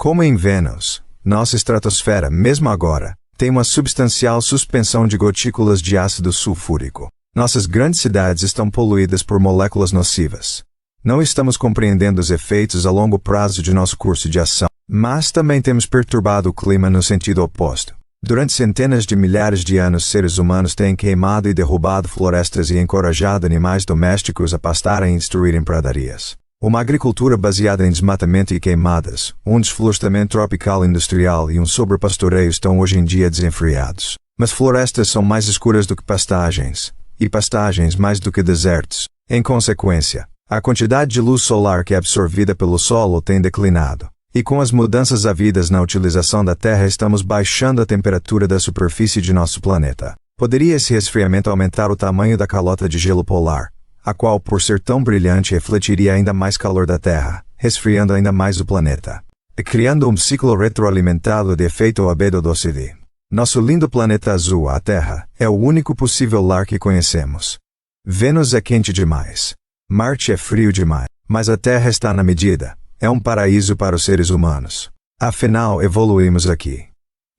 Como em Vênus, nossa estratosfera, mesmo agora, tem uma substancial suspensão de gotículas de ácido sulfúrico. Nossas grandes cidades estão poluídas por moléculas nocivas. Não estamos compreendendo os efeitos a longo prazo de nosso curso de ação, mas também temos perturbado o clima no sentido oposto. Durante centenas de milhares de anos, seres humanos têm queimado e derrubado florestas e encorajado animais domésticos a pastarem e destruírem pradarias. Uma agricultura baseada em desmatamento e queimadas, um desflorestamento tropical industrial e um sobrepastoreio estão hoje em dia desenfreados. Mas florestas são mais escuras do que pastagens, e pastagens mais do que desertos. Em consequência, a quantidade de luz solar que é absorvida pelo solo tem declinado. E com as mudanças havidas na utilização da Terra, estamos baixando a temperatura da superfície de nosso planeta. Poderia esse resfriamento aumentar o tamanho da calota de gelo polar, a qual, por ser tão brilhante, refletiria ainda mais calor da Terra, resfriando ainda mais o planeta, e criando um ciclo retroalimentado de efeito albedo-doce. Nosso lindo planeta azul, a Terra, é o único possível lar que conhecemos. Vênus é quente demais. Marte é frio demais. Mas a Terra está na medida. É um paraíso para os seres humanos. Afinal, evoluímos aqui.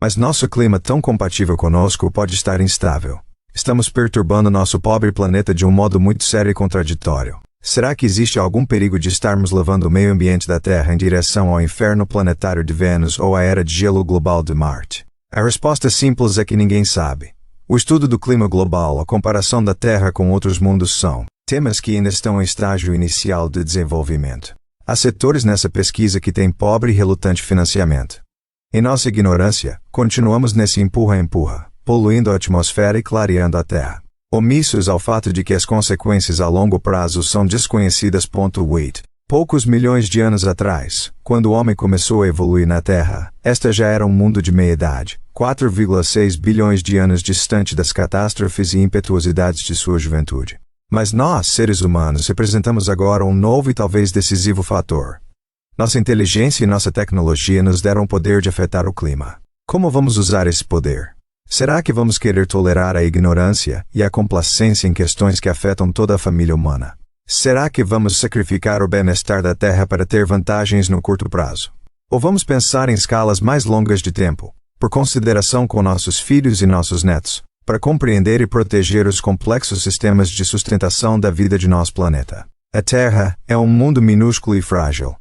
Mas nosso clima tão compatível conosco pode estar instável. Estamos perturbando nosso pobre planeta de um modo muito sério e contraditório. Será que existe algum perigo de estarmos levando o meio ambiente da Terra em direção ao inferno planetário de Vênus ou à era de gelo global de Marte? A resposta simples é que ninguém sabe. O estudo do clima global, a comparação da Terra com outros mundos são temas que ainda estão em estágio inicial de desenvolvimento. Há setores nessa pesquisa que têm pobre e relutante financiamento. Em nossa ignorância, continuamos nesse empurra-empurra, poluindo a atmosfera e clareando a Terra, omissos ao fato de que as consequências a longo prazo são desconhecidas. Wait. Poucos milhões de anos atrás, quando o homem começou a evoluir na Terra, esta já era um mundo de meia-idade, 4,6 bilhões de anos distante das catástrofes e impetuosidades de sua juventude. Mas nós, seres humanos, representamos agora um novo e talvez decisivo fator. Nossa inteligência e nossa tecnologia nos deram o poder de afetar o clima. Como vamos usar esse poder? Será que vamos querer tolerar a ignorância e a complacência em questões que afetam toda a família humana? Será que vamos sacrificar o bem-estar da Terra para ter vantagens no curto prazo? Ou vamos pensar em escalas mais longas de tempo, por consideração com nossos filhos e nossos netos, para compreender e proteger os complexos sistemas de sustentação da vida de nosso planeta? A Terra é um mundo minúsculo e frágil.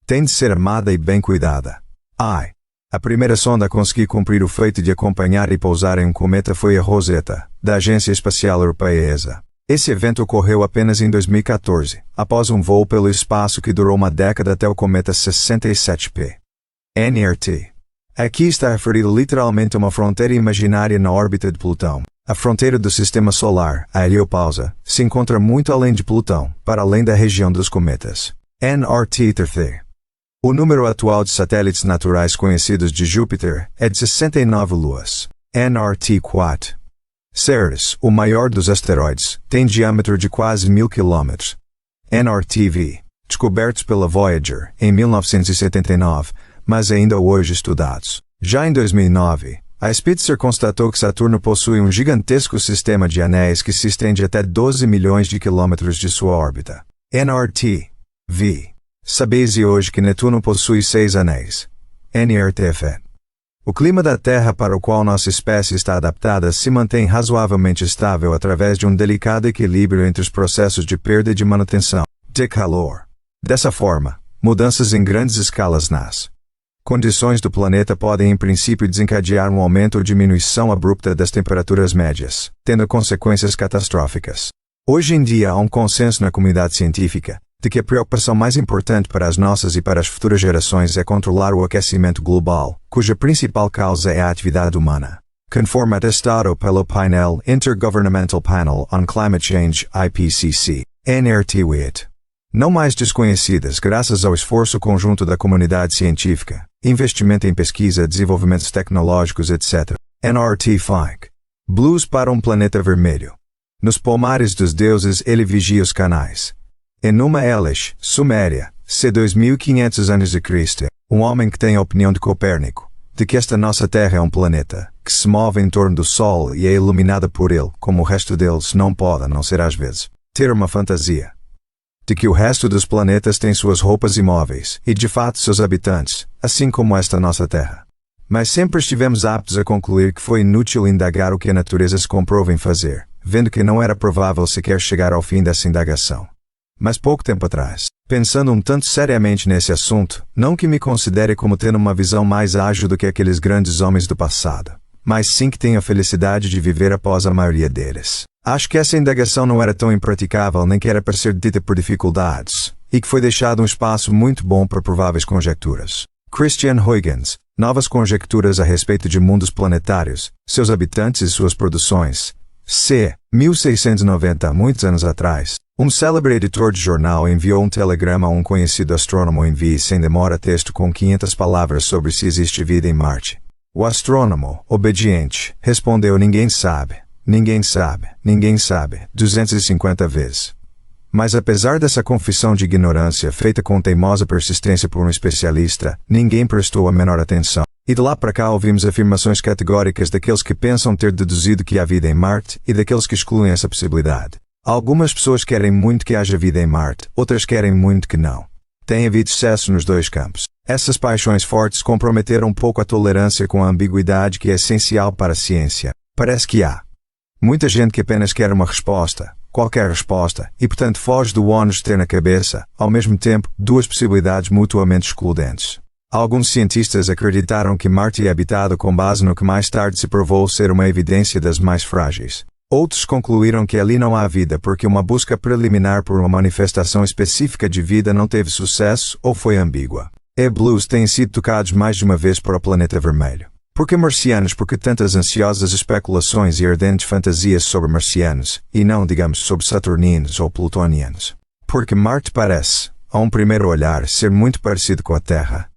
Tem de ser amada e bem cuidada. A primeira sonda a conseguir cumprir o feito de acompanhar e pousar em um cometa foi a Rosetta, da Agência Espacial Europeia ESA. Esse evento ocorreu apenas em 2014, após um voo pelo espaço que durou uma década até o cometa 67P. NRT. Aqui está referido literalmente a uma fronteira imaginária na órbita de Plutão. A fronteira do Sistema Solar, a heliopausa, se encontra muito além de Plutão, para além da região dos cometas. NRT-3. O número atual de satélites naturais conhecidos de Júpiter é de 69 luas. NRT-4. Ceres, o maior dos asteroides, tem diâmetro de quase 1000 km. NRTV. Descobertos pela Voyager, em 1979, mas ainda hoje estudados. Já em 2009, a Spitzer constatou que Saturno possui um gigantesco sistema de anéis que se estende até 12 milhões de quilômetros de sua órbita. NRT-V. Sabeis hoje que Netuno possui 6 anéis. NRTF. O clima da Terra para o qual nossa espécie está adaptada se mantém razoavelmente estável através de um delicado equilíbrio entre os processos de perda e de manutenção de calor. Dessa forma, mudanças em grandes escalas nas condições do planeta podem em princípio desencadear um aumento ou diminuição abrupta das temperaturas médias, tendo consequências catastróficas. Hoje em dia há um consenso na comunidade científica de que a preocupação mais importante para as nossas e para as futuras gerações é controlar o aquecimento global, cuja principal causa é a atividade humana. Conforme atestado pelo painel Intergovernmental Panel on Climate Change IPCC, NRT-WIT. Não mais desconhecidas graças ao esforço conjunto da comunidade científica, investimento em pesquisa, desenvolvimentos tecnológicos, etc. NRT-FIC. Blues para um planeta vermelho. Nos pomares dos deuses ele vigia os canais. Enuma Elish, Suméria, c. 2500 a.C., um homem que tem a opinião de Copérnico, de que esta nossa Terra é um planeta, que se move em torno do Sol e é iluminada por ele, como o resto deles não pode, a não ser às vezes, ter uma fantasia. de que o resto dos planetas tem suas roupas imóveis, e de fato seus habitantes, assim como esta nossa Terra. Mas sempre estivemos aptos a concluir que foi inútil indagar o que a natureza se comprou em fazer, vendo que não era provável sequer chegar ao fim dessa indagação. Mas pouco tempo atrás, pensando um tanto seriamente nesse assunto, não que me considere como tendo uma visão mais ágil do que aqueles grandes homens do passado, mas sim que tenho a felicidade de viver após a maioria deles. Acho que essa indagação não era tão impraticável nem que era para ser dita por dificuldades, e que foi deixado um espaço muito bom para prováveis conjecturas. Christian Huygens, Novas Conjecturas a respeito de mundos planetários, seus habitantes e suas produções. C. 1690. Muitos anos atrás, um célebre editor de jornal enviou um telegrama a um conhecido astrônomo. Envie sem demora texto com 500 palavras sobre se existe vida em Marte. O astrônomo, obediente, respondeu: ninguém sabe, ninguém sabe, ninguém sabe, 250 vezes. Mas apesar dessa confissão de ignorância feita com teimosa persistência por um especialista, ninguém prestou a menor atenção. E de lá para cá ouvimos afirmações categóricas daqueles que pensam ter deduzido que há vida em Marte e daqueles que excluem essa possibilidade. Algumas pessoas querem muito que haja vida em Marte, outras querem muito que não. Tem havido excesso nos dois campos. Essas paixões fortes comprometeram um pouco a tolerância com a ambiguidade que é essencial para a ciência. Parece que há muita gente que apenas quer uma resposta, qualquer resposta, e portanto foge do ónus de ter na cabeça, ao mesmo tempo, duas possibilidades mutuamente excludentes. Alguns cientistas acreditaram que Marte é habitado com base no que mais tarde se provou ser uma evidência das mais frágeis. Outros concluíram que ali não há vida porque uma busca preliminar por uma manifestação específica de vida não teve sucesso ou foi ambígua. E-blues têm sido tocados mais de uma vez para o planeta vermelho. Por que marcianos? Porque tantas ansiosas especulações e ardentes fantasias sobre marcianos, e não, digamos, sobre saturninos ou plutonianos. Porque Marte parece, a um primeiro olhar, ser muito parecido com a Terra.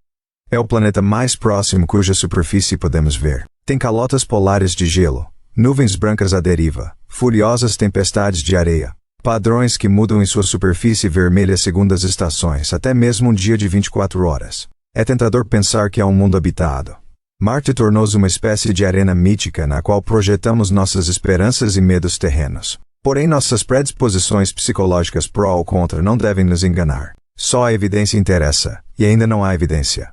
É o planeta mais próximo cuja superfície podemos ver. Tem calotas polares de gelo, nuvens brancas à deriva, furiosas tempestades de areia, padrões que mudam em sua superfície vermelha segundo as estações, até mesmo um dia de 24 horas. É tentador pensar que há um mundo habitado. Marte tornou-se uma espécie de arena mítica na qual projetamos nossas esperanças e medos terrenos. Porém, nossas predisposições psicológicas pró ou contra não devem nos enganar. Só a evidência interessa, e ainda não há evidência.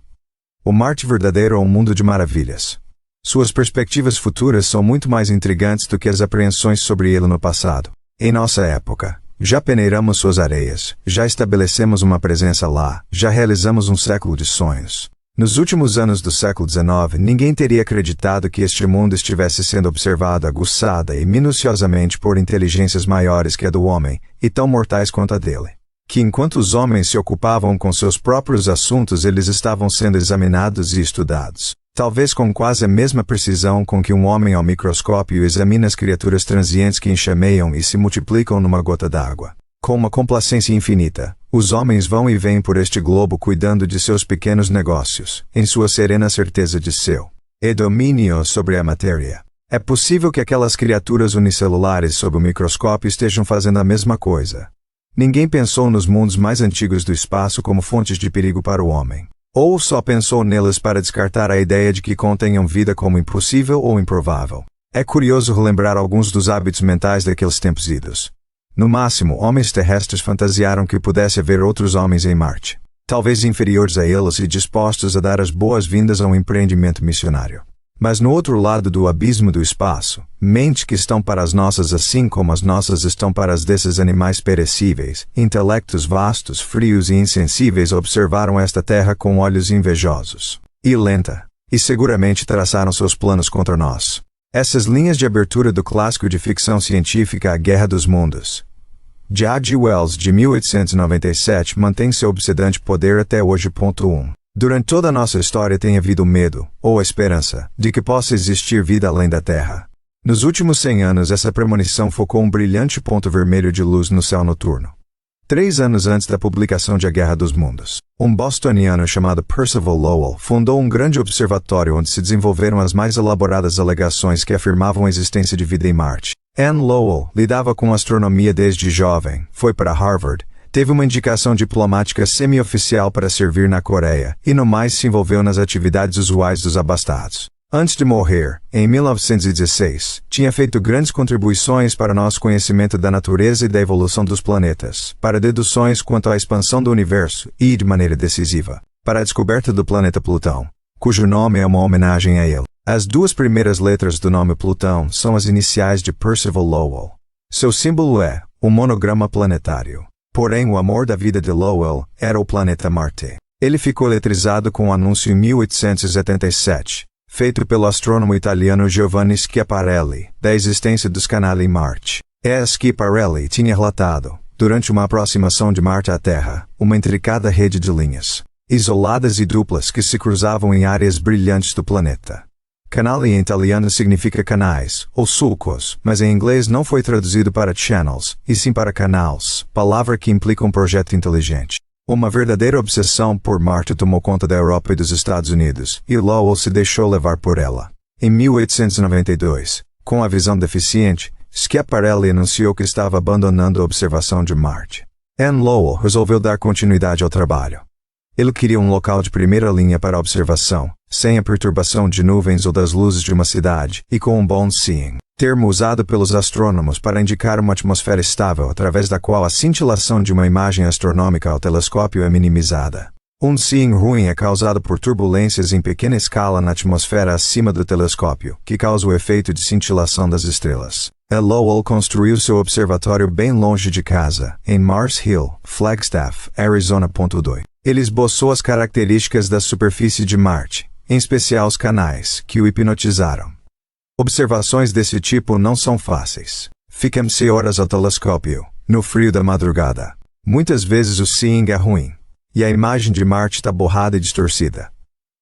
O Marte verdadeiro é um mundo de maravilhas. Suas perspectivas futuras são muito mais intrigantes do que as apreensões sobre ele no passado. Em nossa época, já peneiramos suas areias, já estabelecemos uma presença lá, já realizamos um século de sonhos. Nos últimos anos do século XIX, ninguém teria acreditado que este mundo estivesse sendo observado aguçada e minuciosamente por inteligências maiores que a do homem, e tão mortais quanto a dele. Que enquanto os homens se ocupavam com seus próprios assuntos, eles estavam sendo examinados e estudados. Talvez com quase a mesma precisão com que um homem ao microscópio examina as criaturas transientes que enxameiam e se multiplicam numa gota d'água. Com uma complacência infinita, os homens vão e vêm por este globo cuidando de seus pequenos negócios, em sua serena certeza de seu domínio sobre a matéria. É possível que aquelas criaturas unicelulares sob o microscópio estejam fazendo a mesma coisa. Ninguém pensou nos mundos mais antigos do espaço como fontes de perigo para o homem. Ou só pensou neles para descartar a ideia de que contenham vida como impossível ou improvável. É curioso relembrar alguns dos hábitos mentais daqueles tempos idos. No máximo, homens terrestres fantasiaram que pudesse haver outros homens em Marte. Talvez inferiores a eles e dispostos a dar as boas-vindas a um empreendimento missionário. Mas no outro lado do abismo do espaço, mentes que estão para as nossas assim como as nossas estão para as desses animais perecíveis, intelectos vastos, frios e insensíveis observaram esta terra com olhos invejosos. E lenta. E seguramente traçaram seus planos contra nós. Essas linhas de abertura do clássico de ficção científica A Guerra dos Mundos, de H.G. Wells, de 1897, mantém seu obsedante poder até hoje. 1. Durante toda a nossa história tem havido medo, ou a esperança, de que possa existir vida além da Terra. Nos últimos 100 anos essa premonição focou um brilhante ponto vermelho de luz no céu noturno. 3 anos antes da publicação de A Guerra dos Mundos, um bostoniano chamado Percival Lowell fundou um grande observatório onde se desenvolveram as mais elaboradas alegações que afirmavam a existência de vida em Marte. Anne Lowell lidava com astronomia desde jovem, foi para Harvard, teve uma indicação diplomática semi-oficial para servir na Coreia, e no mais se envolveu nas atividades usuais dos abastados. Antes de morrer, em 1916, tinha feito grandes contribuições para nosso conhecimento da natureza e da evolução dos planetas, para deduções quanto à expansão do universo e, de maneira decisiva, para a descoberta do planeta Plutão, cujo nome é uma homenagem a ele. As duas primeiras letras do nome Plutão são as iniciais de Percival Lowell. Seu símbolo é o monograma planetário. Porém, o amor da vida de Lowell era o planeta Marte. Ele ficou eletrizado com o anúncio em 1877. Feito pelo astrônomo italiano Giovanni Schiaparelli, da existência dos canali em Marte. Schiaparelli tinha relatado, durante uma aproximação de Marte à Terra, uma intricada rede de linhas, isoladas e duplas que se cruzavam em áreas brilhantes do planeta. Canali em italiano significa canais, ou sulcos, mas em inglês não foi traduzido para channels, e sim para canals, palavra que implica um projeto inteligente. Uma verdadeira obsessão por Marte tomou conta da Europa e dos Estados Unidos, e Lowell se deixou levar por ela. Em 1892, com a visão deficiente, Schiaparelli anunciou que estava abandonando a observação de Marte. Lowell resolveu dar continuidade ao trabalho. Ele queria um local de primeira linha para a observação, sem a perturbação de nuvens ou das luzes de uma cidade, e com um bom seeing, termo usado pelos astrônomos para indicar uma atmosfera estável através da qual a cintilação de uma imagem astronômica ao telescópio é minimizada. Um seeing ruim é causado por turbulências em pequena escala na atmosfera acima do telescópio, que causa o efeito de cintilação das estrelas. Lowell construiu seu observatório bem longe de casa, em Mars Hill, Flagstaff, Arizona. 2. Ele esboçou as características da superfície de Marte, em especial os canais, que o hipnotizaram. Observações desse tipo não são fáceis. Ficam-se horas ao telescópio, no frio da madrugada. Muitas vezes o seeing é ruim, e a imagem de Marte está borrada e distorcida.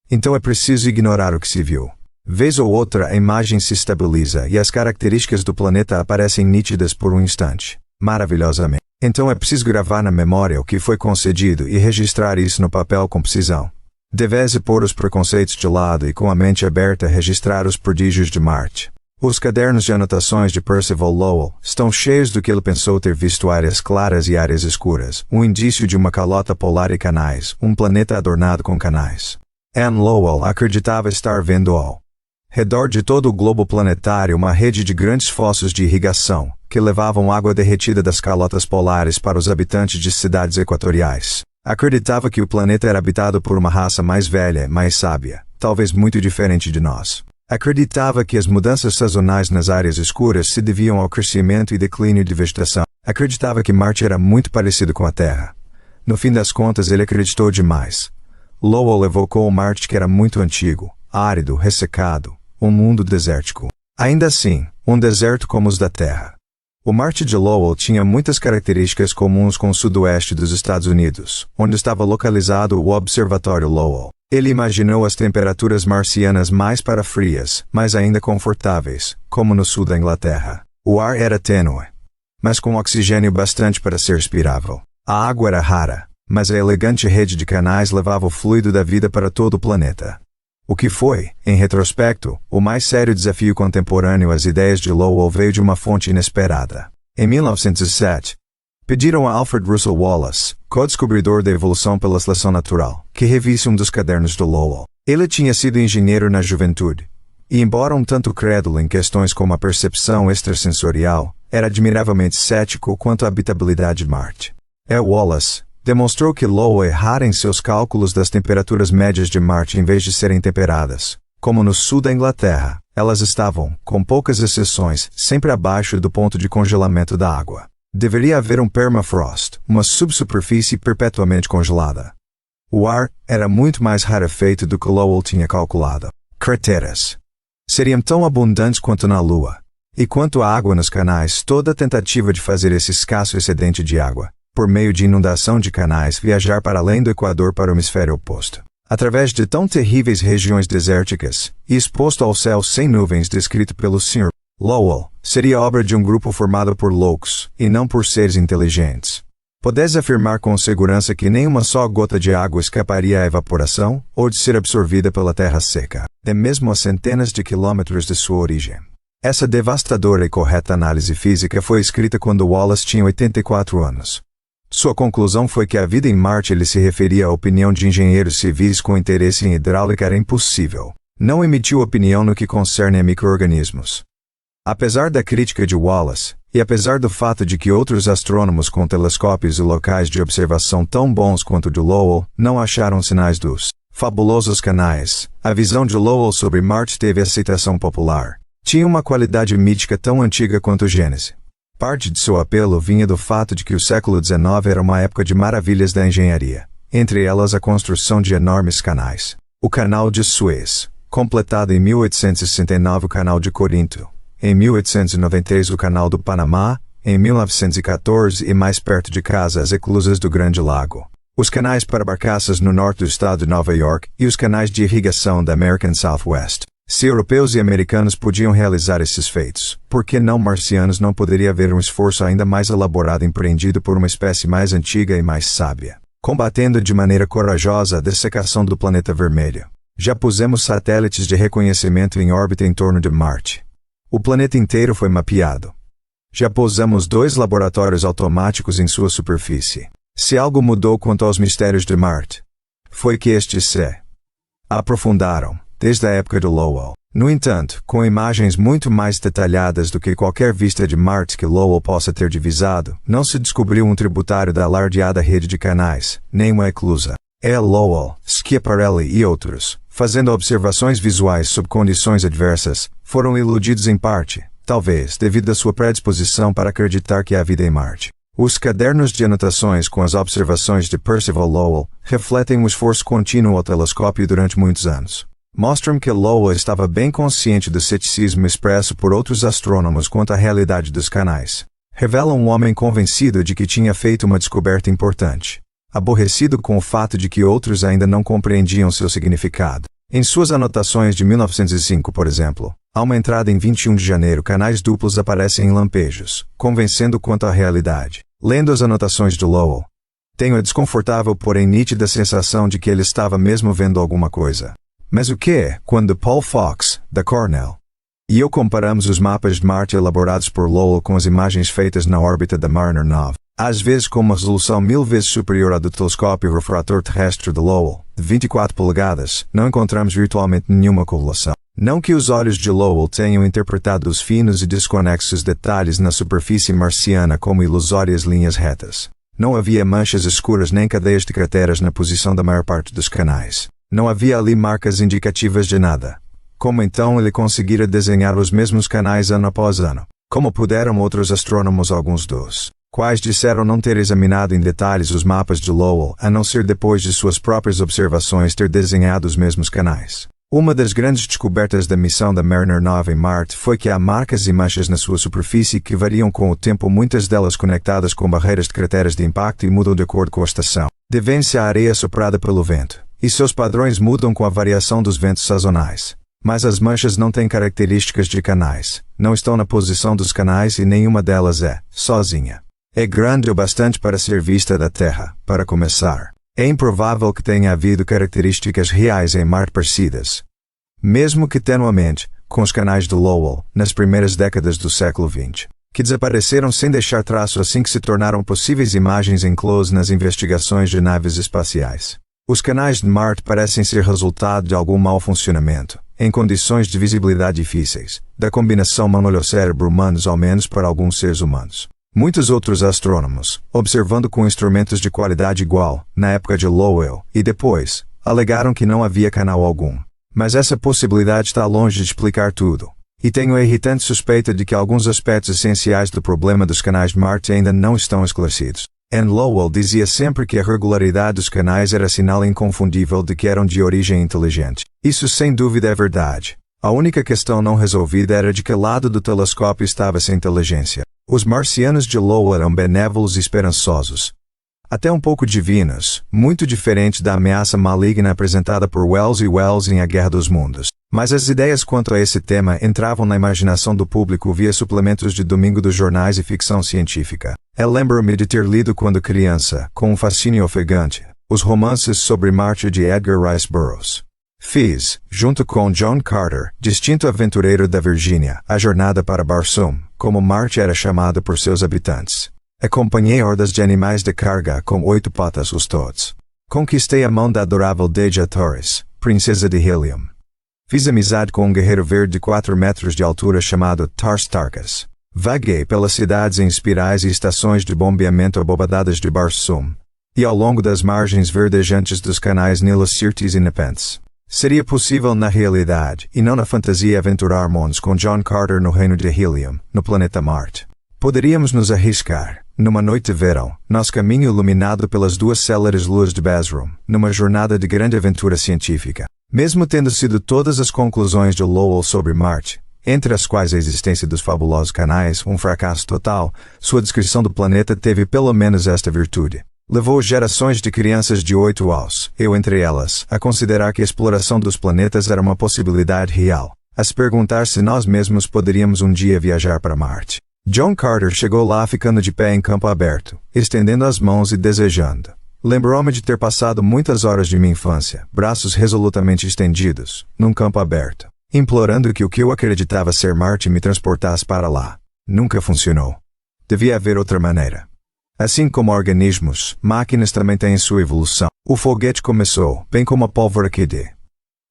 Então é preciso ignorar o que se viu. Vez ou outra a imagem se estabiliza e as características do planeta aparecem nítidas por um instante, maravilhosamente. Então é preciso gravar na memória o que foi concedido e registrar isso no papel com precisão. Devese pôr os preconceitos de lado e com a mente aberta registrar os prodígios de Marte. Os cadernos de anotações de Percival Lowell estão cheios do que ele pensou ter visto áreas claras e áreas escuras, um indício de uma calota polar e canais, um planeta adornado com canais. Lowell acreditava estar vendo ao redor de todo o globo planetário uma rede de grandes fossos de irrigação, que levavam água derretida das calotas polares para os habitantes de cidades equatoriais. Acreditava que o planeta era habitado por uma raça mais velha, mais sábia, talvez muito diferente de nós. Acreditava que as mudanças sazonais nas áreas escuras se deviam ao crescimento e declínio de vegetação. Acreditava que Marte era muito parecido com a Terra. No fim das contas ele acreditou demais. Lowell evocou o Marte que era muito antigo, árido, ressecado, um mundo desértico. Ainda assim, um deserto como os da Terra. O Marte de Lowell tinha muitas características comuns com o sudoeste dos Estados Unidos, onde estava localizado o Observatório Lowell. Ele imaginou as temperaturas marcianas mais para frias, mas ainda confortáveis, como no sul da Inglaterra. O ar era tênue, mas com oxigênio bastante para ser respirável. A água era rara, mas a elegante rede de canais levava o fluido da vida para todo o planeta. O que foi, em retrospecto, o mais sério desafio contemporâneo às ideias de Lowell veio de uma fonte inesperada. Em 1907, pediram a Alfred Russel Wallace, co-descobridor da evolução pela seleção natural, que revisse um dos cadernos de Lowell. Ele tinha sido engenheiro na juventude, e embora um tanto crédulo em questões como a percepção extrasensorial, era admiravelmente cético quanto à habitabilidade de Marte. Wallace demonstrou que Lowell errara em seus cálculos das temperaturas médias de Marte em vez de serem temperadas. Como no sul da Inglaterra, elas estavam, com poucas exceções, sempre abaixo do ponto de congelamento da água. Deveria haver um permafrost, uma subsuperfície perpetuamente congelada. O ar era muito mais rarefeito do que Lowell tinha calculado. Crateras seriam tão abundantes quanto na Lua. E quanto à água nos canais, toda tentativa de fazer esse escasso excedente de água, por meio de inundação de canais, viajar para além do Equador para o hemisfério oposto, através de tão terríveis regiões desérticas, e exposto ao céu sem nuvens descrito pelo Sr. Lowell, seria obra de um grupo formado por loucos, e não por seres inteligentes. Podes afirmar com segurança que nem uma só gota de água escaparia à evaporação, ou de ser absorvida pela terra seca, nem mesmo a centenas de quilômetros de sua origem. Essa devastadora e correta análise física foi escrita quando Wallace tinha 84 anos. Sua conclusão foi que a vida em Marte ele se referia à opinião de engenheiros civis com interesse em hidráulica era impossível. Não emitiu opinião no que concerne a micro-organismos. Apesar da crítica de Wallace, e apesar do fato de que outros astrônomos com telescópios e locais de observação tão bons quanto o de Lowell não acharam sinais dos fabulosos canais, a visão de Lowell sobre Marte teve aceitação popular. Tinha uma qualidade mítica tão antiga quanto Gênese. Parte de seu apelo vinha do fato de que o século XIX era uma época de maravilhas da engenharia, entre elas a construção de enormes canais. O Canal de Suez, completado em 1869, o Canal de Corinto, em 1893 o Canal do Panamá, em 1914 e mais perto de casa as eclusas do Grande Lago, os canais para barcaças no norte do estado de Nova York e os canais de irrigação da American Southwest. Se europeus e americanos podiam realizar esses feitos, por que não marcianos não poderia haver um esforço ainda mais elaborado empreendido por uma espécie mais antiga e mais sábia, combatendo de maneira corajosa a dessecação do planeta vermelho? Já pusemos satélites de reconhecimento em órbita em torno de Marte. O planeta inteiro foi mapeado. Já pousamos 2 laboratórios automáticos em sua superfície. Se algo mudou quanto aos mistérios de Marte, foi que estes se aprofundaram, desde a época de Lowell. No entanto, com imagens muito mais detalhadas do que qualquer vista de Marte que Lowell possa ter divisado, não se descobriu um tributário da alardeada rede de canais, nem uma eclusa. Lowell, Schiaparelli e outros, fazendo observações visuais sob condições adversas, foram iludidos em parte, talvez devido à sua predisposição para acreditar que há vida em Marte. Os cadernos de anotações com as observações de Percival Lowell refletem um esforço contínuo ao telescópio durante muitos anos. Mostram que Lowell estava bem consciente do ceticismo expresso por outros astrônomos quanto à realidade dos canais. Revelam um homem convencido de que tinha feito uma descoberta importante, aborrecido com o fato de que outros ainda não compreendiam seu significado. Em suas anotações de 1905, por exemplo, há uma entrada em 21 de janeiro, canais duplos aparecem em lampejos, convencendo quanto à realidade. Lendo as anotações de Lowell, tenho a desconfortável porém nítida sensação de que ele estava mesmo vendo alguma coisa. Mas o que, quando Paul Fox, da Cornell, e eu comparamos os mapas de Marte elaborados por Lowell com as imagens feitas na órbita da Mariner 9, às vezes com uma resolução 1000 vezes superior à do telescópio refrator terrestre de Lowell, de 24 polegadas, não encontramos virtualmente nenhuma correlação. Não que os olhos de Lowell tenham interpretado os finos e desconexos detalhes na superfície marciana como ilusórias linhas retas. Não havia manchas escuras nem cadeias de crateras na posição da maior parte dos canais. Não havia ali marcas indicativas de nada. Como então ele conseguira desenhar os mesmos canais ano após ano? Como puderam outros astrônomos, alguns dos quais disseram não ter examinado em detalhes os mapas de Lowell, a não ser depois de suas próprias observações ter desenhado os mesmos canais? Uma das grandes descobertas da missão da Mariner 9 em Marte foi que há marcas e manchas na sua superfície que variam com o tempo, muitas delas conectadas com barreiras de crateras de impacto e mudam de acordo com a estação. Devem-se à areia soprada pelo vento, e seus padrões mudam com a variação dos ventos sazonais. Mas as manchas não têm características de canais, não estão na posição dos canais e nenhuma delas é, sozinha. É grande o bastante para ser vista da Terra, para começar. É improvável que tenha havido características reais em Marte parecidas, mesmo que tenuamente, com os canais de Lowell, nas primeiras décadas do século XX, que desapareceram sem deixar traço assim que se tornaram possíveis imagens em close nas investigações de naves espaciais. Os canais de Marte parecem ser resultado de algum mau funcionamento, em condições de visibilidade difíceis, da combinação mão-olho-cérebro humanos, ao menos para alguns seres humanos. Muitos outros astrônomos, observando com instrumentos de qualidade igual, na época de Lowell, e depois, alegaram que não havia canal algum. Mas essa possibilidade está longe de explicar tudo. E tenho a irritante suspeita de que alguns aspectos essenciais do problema dos canais de Marte ainda não estão esclarecidos. Lowell dizia sempre que a regularidade dos canais era sinal inconfundível de que eram de origem inteligente. Isso sem dúvida é verdade. A única questão não resolvida era de que lado do telescópio estava essa inteligência. Os marcianos de Lowell eram benévolos e esperançosos, até um pouco divinos, muito diferente da ameaça maligna apresentada por Wells e Wells em A Guerra dos Mundos. Mas as ideias quanto a esse tema entravam na imaginação do público via suplementos de domingo dos jornais e ficção científica. Lembro-me de ter lido quando criança, com um fascínio ofegante, os romances sobre Marte de Edgar Rice Burroughs. Fiz, junto com John Carter, distinto aventureiro da Virgínia, a jornada para Barsoom, como Marte era chamado por seus habitantes. Acompanhei hordas de animais de carga com 8 patas os todos. Conquistei a mão da adorável Deja Torres, princesa de Helium. Fiz amizade com um guerreiro verde de 4 metros de altura chamado Tars Tarkas. Vaguei pelas cidades em espirais e estações de bombeamento abobadadas de Barsum, e ao longo das margens verdejantes dos canais Nilo Sirtis e Nepenthes. Seria possível na realidade, e não na fantasia, aventurar-nos com John Carter no reino de Helium, no planeta Marte. Poderíamos nos arriscar, numa noite de verão, nosso caminho iluminado pelas 2 céleres luas de Basrum, numa jornada de grande aventura científica. Mesmo tendo sido todas as conclusões de Lowell sobre Marte, entre as quais a existência dos fabulosos canais, um fracasso total, sua descrição do planeta teve pelo menos esta virtude. Levou gerações de crianças de 8 anos, eu entre elas, a considerar que a exploração dos planetas era uma possibilidade real, a se perguntar se nós mesmos poderíamos um dia viajar para Marte. John Carter chegou lá ficando de pé em campo aberto, estendendo as mãos e desejando. Lembrou-me de ter passado muitas horas de minha infância, braços resolutamente estendidos, num campo aberto, implorando que o que eu acreditava ser Marte me transportasse para lá. Nunca funcionou. Devia haver outra maneira. Assim como organismos, máquinas também têm sua evolução. O foguete começou, bem como a pólvora que de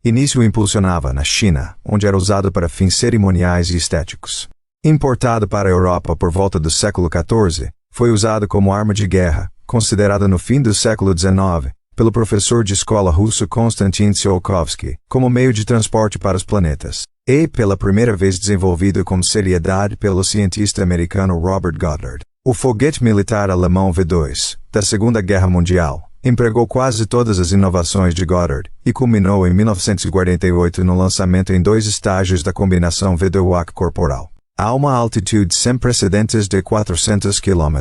início impulsionava na China, onde era usado para fins cerimoniais e estéticos. Importado para a Europa por volta do século XIV, foi usado como arma de guerra, considerada no fim do século XIX, pelo professor de escola russo Konstantin Tsiolkovsky, como meio de transporte para os planetas, e pela primeira vez desenvolvido com seriedade pelo cientista americano Robert Goddard. O foguete militar alemão V2, da Segunda Guerra Mundial, empregou quase todas as inovações de Goddard, e culminou em 1948 no lançamento em 2 estágios da combinação V2-WAC corporal, a uma altitude sem precedentes de 400 km.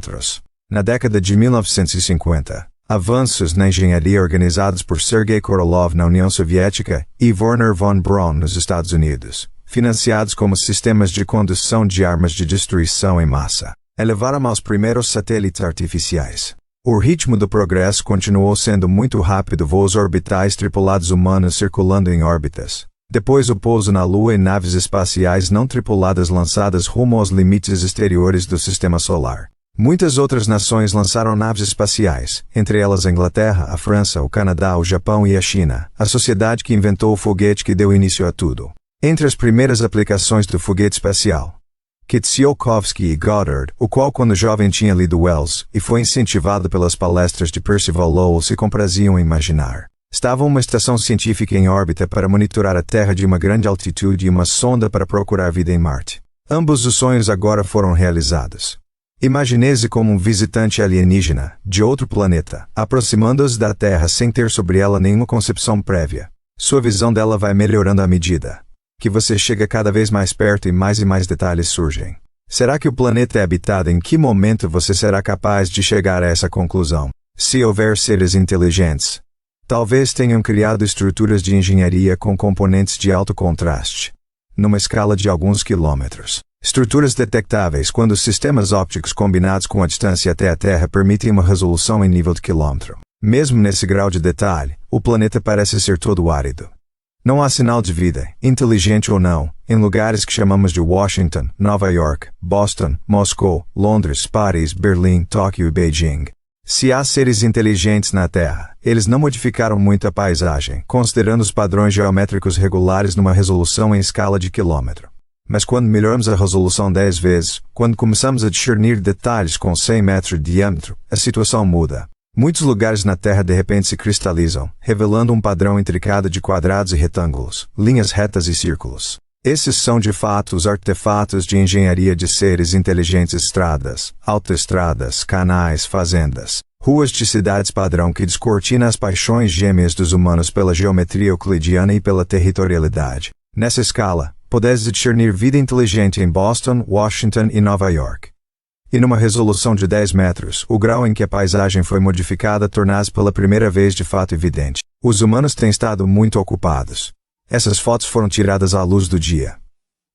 Na década de 1950, avanços na engenharia organizados por Sergei Korolev na União Soviética e Wernher von Braun nos Estados Unidos, financiados como sistemas de condução de armas de destruição em massa, elevaram aos primeiros satélites artificiais. O ritmo do progresso continuou sendo muito rápido: voos orbitais tripulados humanos circulando em órbitas. Depois o pouso na Lua e naves espaciais não tripuladas lançadas rumo aos limites exteriores do Sistema Solar. Muitas outras nações lançaram naves espaciais, entre elas a Inglaterra, a França, o Canadá, o Japão e a China, a sociedade que inventou o foguete que deu início a tudo. Entre as primeiras aplicações do foguete espacial, que Tsiolkovsky e Goddard, o qual quando jovem tinha lido Wells, e foi incentivado pelas palestras de Percival Lowell, se compraziam em imaginar, estava uma estação científica em órbita para monitorar a Terra de uma grande altitude e uma sonda para procurar vida em Marte. Ambos os sonhos agora foram realizados. Imagine-se como um visitante alienígena, de outro planeta, aproximando-se da Terra sem ter sobre ela nenhuma concepção prévia. Sua visão dela vai melhorando à medida que você chega cada vez mais perto e mais detalhes surgem. Será que o planeta é habitado? Em que momento você será capaz de chegar a essa conclusão? Se houver seres inteligentes, talvez tenham criado estruturas de engenharia com componentes de alto contraste, numa escala de alguns quilômetros. Estruturas detectáveis quando os sistemas ópticos combinados com a distância até a Terra permitem uma resolução em nível de quilômetro. Mesmo nesse grau de detalhe, o planeta parece ser todo árido. Não há sinal de vida, inteligente ou não, em lugares que chamamos de Washington, Nova York, Boston, Moscou, Londres, Paris, Berlim, Tóquio e Beijing. Se há seres inteligentes na Terra, eles não modificaram muito a paisagem, considerando os padrões geométricos regulares numa resolução em escala de quilômetro. Mas quando melhoramos a resolução 10 vezes, quando começamos a discernir detalhes com 100 metros de diâmetro, a situação muda. Muitos lugares na Terra de repente se cristalizam, revelando um padrão intricado de quadrados e retângulos, linhas retas e círculos. Esses são de fato os artefatos de engenharia de seres inteligentes: estradas, autoestradas, canais, fazendas, ruas de cidades padrão que descortina as paixões gêmeas dos humanos pela geometria euclidiana e pela territorialidade. Nessa escala, podes discernir vida inteligente em Boston, Washington e Nova York. E numa resolução de 10 metros, o grau em que a paisagem foi modificada torna-se pela primeira vez de fato evidente. Os humanos têm estado muito ocupados. Essas fotos foram tiradas à luz do dia.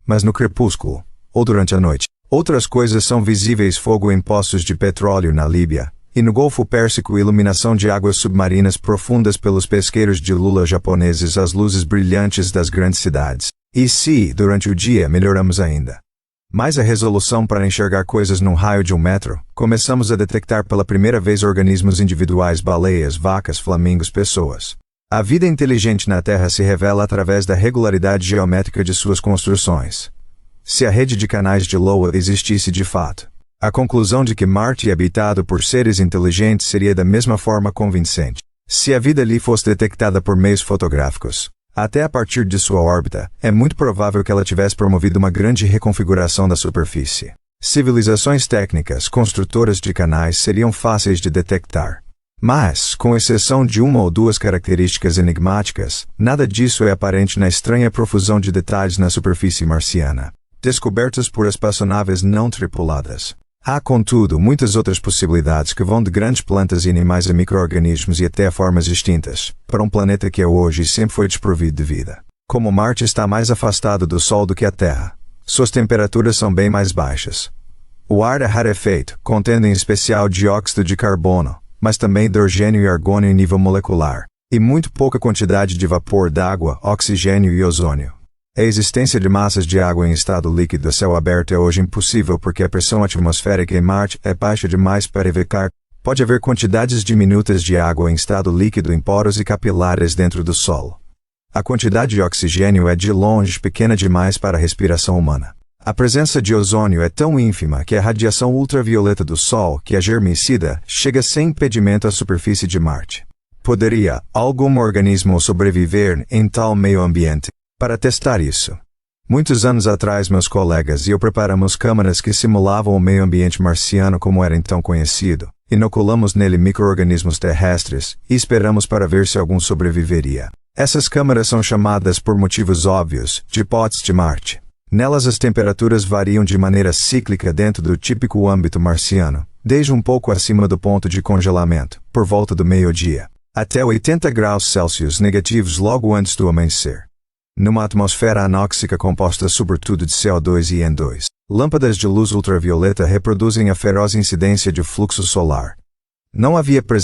Mas no crepúsculo, ou durante a noite, outras coisas são visíveis: fogo em poços de petróleo na Líbia, e no Golfo Pérsico iluminação de águas submarinas profundas pelos pesqueiros de lula japoneses, as luzes brilhantes das grandes cidades. E se, durante o dia, melhoramos ainda mais a resolução para enxergar coisas num raio de 1 metro, começamos a detectar pela primeira vez organismos individuais: baleias, vacas, flamingos, pessoas. A vida inteligente na Terra se revela através da regularidade geométrica de suas construções. Se a rede de canais de Lowell existisse de fato, a conclusão de que Marte é habitado por seres inteligentes seria da mesma forma convincente. Se a vida ali fosse detectada por meios fotográficos, até a partir de sua órbita, é muito provável que ela tivesse promovido uma grande reconfiguração da superfície. Civilizações técnicas construtoras de canais seriam fáceis de detectar. Mas, com exceção de uma ou duas características enigmáticas, nada disso é aparente na estranha profusão de detalhes na superfície marciana, descobertos por espaçonaves não tripuladas. Há, contudo, muitas outras possibilidades que vão de grandes plantas e animais a micro-organismos e até a formas distintas, para um planeta que é hoje e sempre foi desprovido de vida. Como Marte está mais afastado do Sol do que a Terra, suas temperaturas são bem mais baixas. O ar é rarefeito, contendo em especial dióxido de carbono, mas também hidrogênio e argônio em nível molecular, e muito pouca quantidade de vapor d'água, oxigênio e ozônio. A existência de massas de água em estado líquido a céu aberto é hoje impossível porque a pressão atmosférica em Marte é baixa demais para evitar. Pode haver quantidades diminutas de água em estado líquido em poros e capilares dentro do solo. A quantidade de oxigênio é de longe pequena demais para a respiração humana. A presença de ozônio é tão ínfima que a radiação ultravioleta do Sol, que é germicida, chega sem impedimento à superfície de Marte. Poderia algum organismo sobreviver em tal meio ambiente? Para testar isso, muitos anos atrás meus colegas e eu preparamos câmaras que simulavam o meio ambiente marciano como era então conhecido, inoculamos nele micro-organismos terrestres e esperamos para ver se algum sobreviveria. Essas câmaras são chamadas por motivos óbvios de potes de Marte. Nelas as temperaturas variam de maneira cíclica dentro do típico âmbito marciano, desde um pouco acima do ponto de congelamento, por volta do meio-dia, até 80 graus Celsius negativos logo antes do amanhecer. Numa atmosfera anóxica composta sobretudo de CO2 e N2, lâmpadas de luz ultravioleta reproduzem a feroz incidência de fluxo solar. Não havia presença